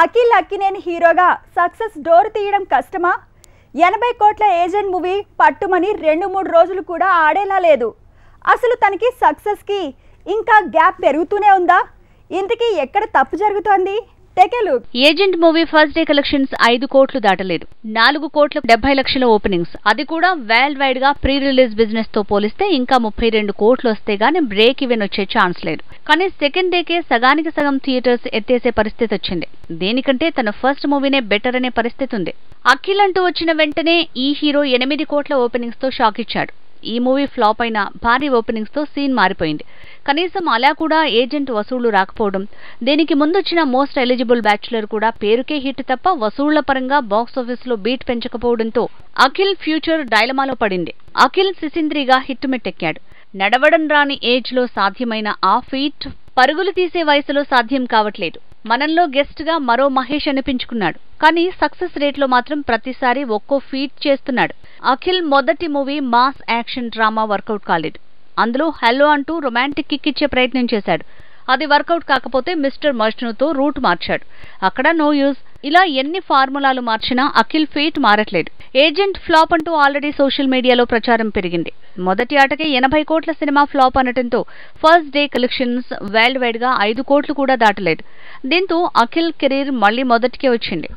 అఖిల్ అక్కినేని హీరోగా success door తీయడం కష్టమా? 80 కోట్ల ఏజెంట్ మూవీ పట్టుమని 2-3 రోజులు కూడా ఆడేలా లేదు. అసలు తనకి సక్సెస్కి ఇంకా గ్యాప్ పెరుగుతూనే ఉందా? ఇంతకీ ఎక్కడ తప్పు జరుగుతోంది? Agent movie first day collections 5 కోట్లు దాటలేదు. 4 కోట్ల 70 లక్షల ఓపెనింగ్స్. అది కూడా వరల్డ్ వైడ్ గా ప్రీ రిలీజ్ బిజినెస్ తో పోలిస్తే ఇంకా 32 కోట్లు వస్తే గానీ బ్రేక్ ఈవెన్ వచ్చే ఛాన్స్ లేదు. కానీ సెకండ్ డేకే సగానికి సగం థియేటర్స్ ఎత్తేసే పరిస్థితి వచ్చింది. దేనికంటే తన ఫస్ట్ మూవీనే బెటర్ అనే పరిస్థితి ఉంది. అఖిల్ అంటూ వచ్చిన వెంటనే ఈ హీరో 8 కోట్ల ఓపెనింగ్స్ తో షాక్ ఇచ్చాడు. ఈ మూవీ ఫ్లాప్ అయిన భారీ ఓపెనింగ్స్ తో సీన్ మారిపోయింది. కనీసం అలా కూడా ఏజెంట్ వసూళ్లు రాకపోవడం, దీనికి ముందొచ్చిన మోస్ట్ ఎలిజిబుల్ బ్యాచులర్ కూడా పేరుకే హిట్ తప్ప వసూళ్ల పరంగా బాక్సాఫీస్ లో బీట్ పెంచకపోవడంతో అఖిల్ ఫ్యూచర్ డైలమాలో పడింది. అఖిల్ సిసింద్రిగా హిట్ మెట్టెక్కాడు. నడవడం రాని ఏజ్ లో సాధ్యమైన ఆ ఫీట్ పరుగులు తీసే వయసులో సాధ్యం కావట్లేదు. మనంలో గెస్ట్ గా మరో మహేష్ అనిపించుకున్నాడు. కానీ సక్సెస్ రేట్ లో మాత్రం ప్రతిసారి ఒక్కో ఫీట్ చేస్తున్నాడు. అఖిల్ మొదటి movie mass action drama work out కాలేదు. అందులో హలో అంటూ రొమాంటిక్ కిక్ ఇచ్చే ప్రయత్నం చేశాడు. అది వర్కౌట్ కాకపోతే మిస్టర్ మజ్నుతో రూట్ మార్చాడు. అక్కడ నో యూజ్. ఇలా ఎన్ని ఫార్ములాలు మార్చినా అఖిల్ ఫీట్ మారట్లేదు. ఏజెంట్ ఫ్లాప్ అంటూ ఆల్రెడీ సోషల్ మీడియాలో ప్రచారం పెరిగింది. మొదటి ఆటకే 80 కోట్ల సినిమా ఫ్లాప్ అనటంతో first day collections world wide గా 5 కోట్లు కూడా దాటలేదు. దీంతో అఖిల్ కెరీర్ మళ్లీ మొదటికే వచ్చింది.